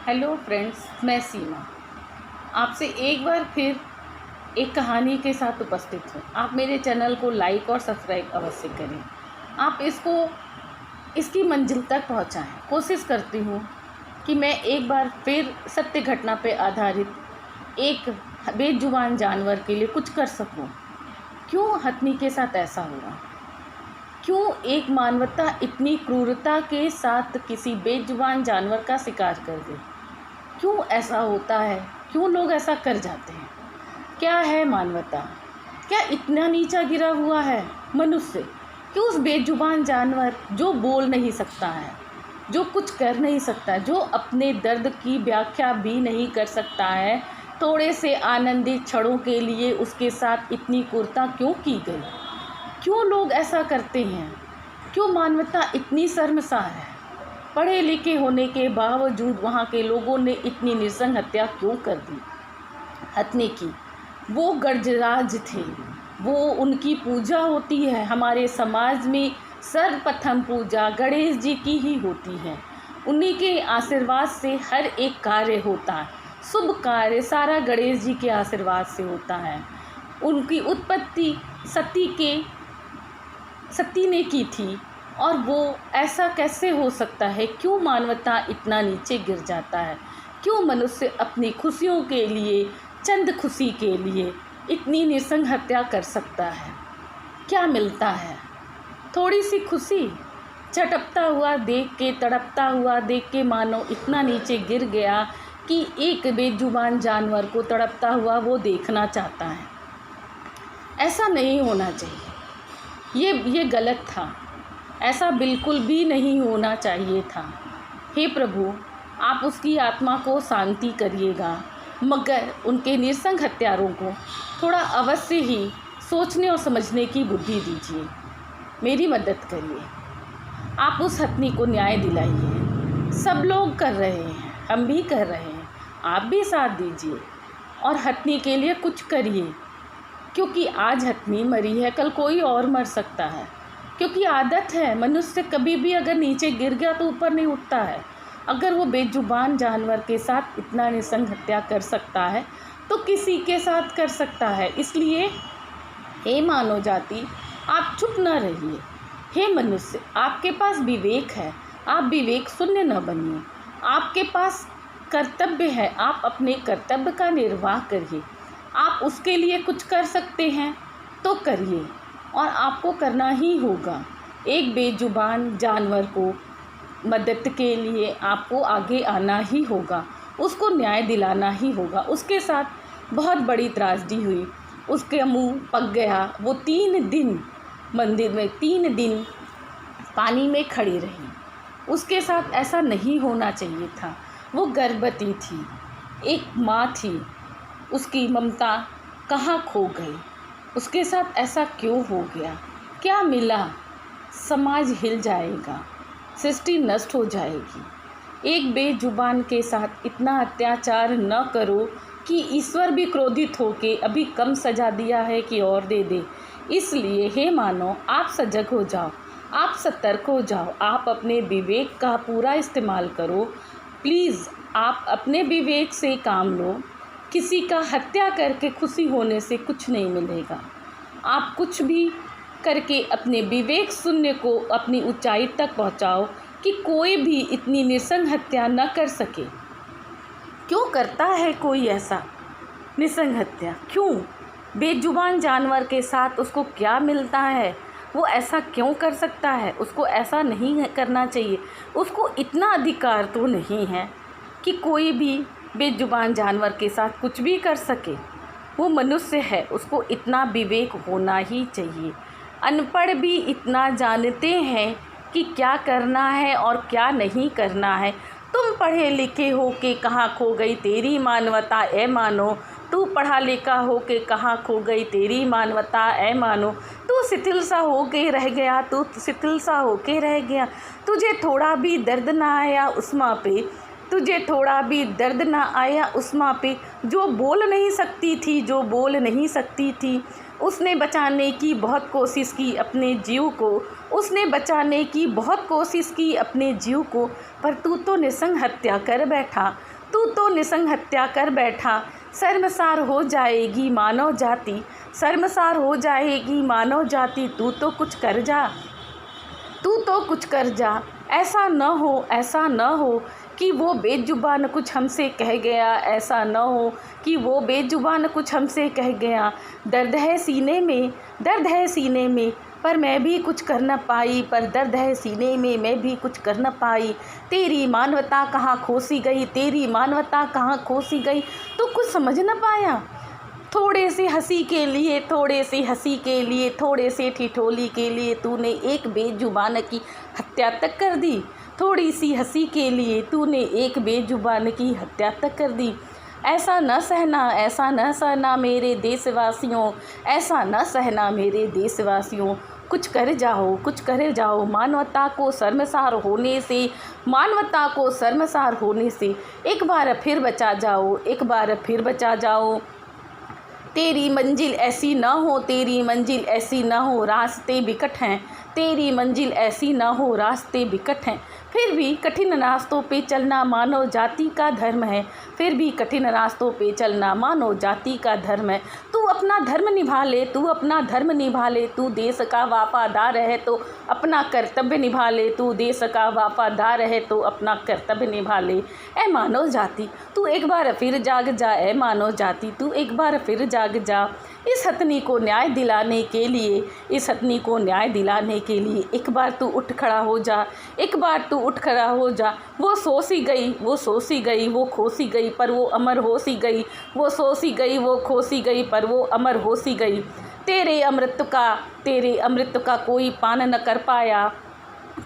Hello friends, मैं सीमा आपसे एक बार फिर एक कहानी के साथ उपस्थित हूँ। आप मेरे चैनल को लाइक और सब्सक्राइब अवश्य करें। आप इसकी मंजिल तक पहुँचाएं। कोशिश करती हूँ कि मैं एक बार फिर सत्य घटना पर आधारित एक बेजुबान जानवर के लिए कुछ कर सकूँ। क्यों हथनी के साथ ऐसा हुआ? क्यों एक मानवता इतनी क्रूरता के साथ किसी बेजुबान जानवर का शिकार कर दे? क्यों ऐसा होता है? क्यों लोग ऐसा कर जाते हैं? क्या है मानवता? क्या इतना नीचा गिरा हुआ है मनुष्य कि उस बेजुबान जानवर जो बोल नहीं सकता है, जो कुछ कर नहीं सकता, जो अपने दर्द की व्याख्या भी नहीं कर सकता है, थोड़े से आनंदित क्षणों के लिए उसके साथ इतनी क्रूरता क्यों की गई? क्यों लोग ऐसा करते हैं? क्यों मानवता इतनी शर्मसार है? पढ़े लिखे होने के बावजूद वहाँ के लोगों ने इतनी नृशंस हत्या क्यों कर दी हथनी की? वो गजराज थे, वो उनकी पूजा होती है। हमारे समाज में सर्वप्रथम पूजा गणेश जी की ही होती है। उन्हीं के आशीर्वाद से हर एक कार्य होता है। शुभ कार्य सारा गणेश जी के आशीर्वाद से होता है। उनकी उत्पत्ति सती ने की थी, और वो ऐसा कैसे हो सकता है? क्यों मानवता इतना नीचे गिर जाता है? क्यों मनुष्य अपनी खुशियों के लिए, चंद खुशी के लिए इतनी नृशंस हत्या कर सकता है? क्या मिलता है? थोड़ी सी खुशी? चटकता हुआ देख के, तड़पता हुआ देख के मानो इतना नीचे गिर गया कि एक बेजुबान जानवर को तड़पता हुआ वो देखना चाहता है। ऐसा नहीं होना चाहिए। ये गलत था। ऐसा बिल्कुल भी नहीं होना चाहिए था। हे प्रभु, आप उसकी आत्मा को शांति करिएगा, मगर उनके नृशंस हत्यारों को थोड़ा अवश्य ही सोचने और समझने की बुद्धि दीजिए। मेरी मदद करिए। आप उस हथनी को न्याय दिलाइए। सब लोग कर रहे हैं, हम भी कर रहे हैं, आप भी साथ दीजिए और हथनी के लिए कुछ करिए। क्योंकि आज हथनी मरी है, कल कोई और मर सकता है। क्योंकि आदत है, मनुष्य कभी भी अगर नीचे गिर गया तो ऊपर नहीं उठता है। अगर वो बेजुबान जानवर के साथ इतना नृशंस हत्या कर सकता है तो किसी के साथ कर सकता है। इसलिए हे मानव जाति, आप चुप न रहिए। हे मनुष्य, आपके पास विवेक है, आप विवेक शून्य न बनिए। आपके पास कर्तव्य है, आप अपने कर्तव्य का निर्वाह करिए। आप उसके लिए कुछ कर सकते हैं तो करिए, और आपको करना ही होगा। एक बेजुबान जानवर को मदद के लिए आपको आगे आना ही होगा, उसको न्याय दिलाना ही होगा। उसके साथ बहुत बड़ी त्रासदी हुई, उसके मुंह पक गया। वो 3 दिन मंदिर में, 3 दिन पानी में खड़ी रही। उसके साथ ऐसा नहीं होना चाहिए था। वो गर्भवती थी, एक माँ थी, उसकी ममता कहाँ खो गई? उसके साथ ऐसा क्यों हो गया? क्या मिला? समाज हिल जाएगा, सृष्टि नष्ट हो जाएगी। एक बेजुबान के साथ इतना अत्याचार न करो कि ईश्वर भी क्रोधित होके अभी कम सजा दिया है कि और दे दे। इसलिए हे मानव, आप सजग हो जाओ, आप सतर्क हो जाओ, आप अपने विवेक का पूरा इस्तेमाल करो। प्लीज़ आप अपने विवेक से काम लो। किसी का हत्या करके खुशी होने से कुछ नहीं मिलेगा। आप कुछ भी करके अपने विवेक शून्य को अपनी ऊंचाई तक पहुंचाओ कि कोई भी इतनी नृशंस हत्या न कर सके। क्यों करता है कोई ऐसा नृशंस हत्या? क्यों? बेजुबान जानवर के साथ उसको क्या मिलता है? वो ऐसा क्यों कर सकता है? उसको ऐसा नहीं करना चाहिए। उसको इतना अधिकार तो नहीं है कि कोई भी बेजुबान जानवर के साथ कुछ भी कर सके। वो मनुष्य है, उसको इतना विवेक होना ही चाहिए। अनपढ़ भी इतना जानते हैं कि क्या करना है और क्या नहीं करना है। तुम पढ़े लिखे हो के कहाँ खो गई तेरी मानवता ए मानो? तू पढ़ा लिखा हो के कहाँ खो गई तेरी मानवता ए मानो? तू शिथिल सा हो के रह गया, तू शिथिल सा हो के रह गया। तुझे थोड़ा भी दर्द ना आया उस माँ पे, तुझे थोड़ा भी दर्द ना आया उस माँ पे जो बोल नहीं सकती थी, जो बोल नहीं सकती थी। उसने बचाने की बहुत कोशिश की अपने जीव को, उसने बचाने की बहुत कोशिश की अपने जीव को, पर तू तो नृशंस हत्या कर बैठा। तो निसंग हत्या कर बैठा, शर्मसार हो जाएगी मानव जाति, शर्मसार हो जाएगी मानव जाति। तू तो कुछ कर जा, तू तो कुछ कर जा। ऐसा न हो, ऐसा न हो कि वो बेजुबान कुछ हमसे कह गया, ऐसा न हो कि वो बेजुबान कुछ हमसे कह गया। दर्द है सीने में, दर्द है सीने में, पर मैं भी कुछ कर न पाई, पर दर्द है सीने में, मैं भी कुछ कर न पाई। तेरी मानवता कहाँ खोसी गई, तेरी मानवता कहाँ खोसी गई, तो कुछ समझ न पाया। थोड़े से हंसी के लिए, थोड़े से हंसी के लिए, थोड़े से ठिठोली के लिए तूने एक बेजुबान की हत्या तक कर दी। थोड़ी सी हंसी के लिए तूने एक बेजुबान की हत्या तक कर दी। ऐसा न सहना, ऐसा न सहना मेरे देशवासियों, ऐसा न सहना मेरे देशवासियों। कुछ कर जाओ, कुछ कर जाओ, मानवता को शर्मसार होने से, मानवता को शर्मसार होने से एक बार फिर बचा जाओ, एक बार फिर बचा जाओ। तेरी मंजिल ऐसी ना हो, तेरी मंजिल ऐसी ना हो, रास्ते बिकट हैं, तेरी मंजिल ऐसी ना हो, रास्ते बिकट हैं। फिर भी कठिन रास्तों पे चलना मानव जाति का धर्म है, फिर भी कठिन रास्तों पे चलना मानव जाति का धर्म है। तू अपना धर्म निभा ले, तू अपना धर्म निभा ले, तू देश का वफादार है तो अपना कर्तव्य निभा ले, तू देश का वफादार है तो अपना कर्तव्य निभा ले। ए मानव जाति तू एक बार फिर जाग जा, ए मानव जाति तू एक बार फिर जाग जा। इस हथनी को न्याय दिलाने के लिए, इस हथनी को न्याय दिलाने के लिए एक बार तू उठ खड़ा हो जा, एक बार तू उठ खड़ा हो जा। वो सोसी गई, वो सोसी गई, वो खोसी गई, पर वो अमर होसी गई, वो सोसी गई, वो खोसी गई, पर वो अमर होसी गई। तेरे अमृत का कोई पान न कर पाया,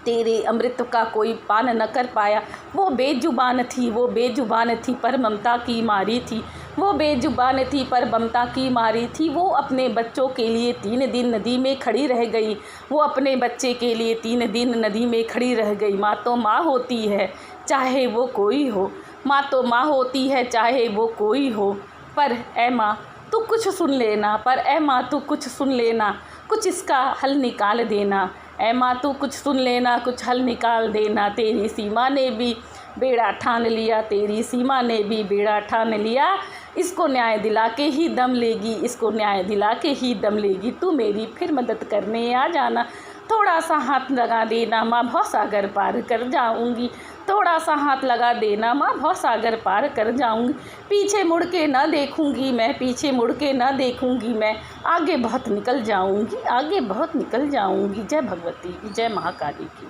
तेरे अमृत का कोई पान न कर पाया। वो बेजुबान थी, वो बेजुबान थी, पर ममता की मारी थी, वो बेजुबान थी, पर ममता की मारी थी। वो अपने बच्चों के लिए 3 दिन नदी में खड़ी रह गई, वो अपने बच्चे के लिए 3 दिन नदी में खड़ी रह गई। माँ तो माँ होती है चाहे वो कोई हो, माँ तो माँ होती है चाहे वो कोई हो। पर ए माँ तू कुछ सुन लेना, पर ए माँ तू कुछ सुन लेना, कुछ इसका हल निकाल देना। ए माँ तू कुछ सुन लेना, कुछ हल निकाल देना। तेरी सीमा ने भी बेड़ा ठान लिया, तेरी सीमा ने भी बेड़ा ठान लिया। इसको न्याय दिला के ही दम लेगी, इसको न्याय दिला के ही दम लेगी। तू मेरी फिर मदद करने आ जाना, थोड़ा सा हाथ लगा देना, माँ भवसागर पार कर जाऊंगी। थोड़ा सा हाथ लगा देना, माँ भवसागर पार कर जाऊंगी। पीछे मुड़ के ना देखूंगी मैं, पीछे मुड़ के ना देखूंगी मैं, आगे बहुत निकल जाऊंगी, आगे बहुत निकल जाऊंगी। जय भगवती की, जय महाकाली की।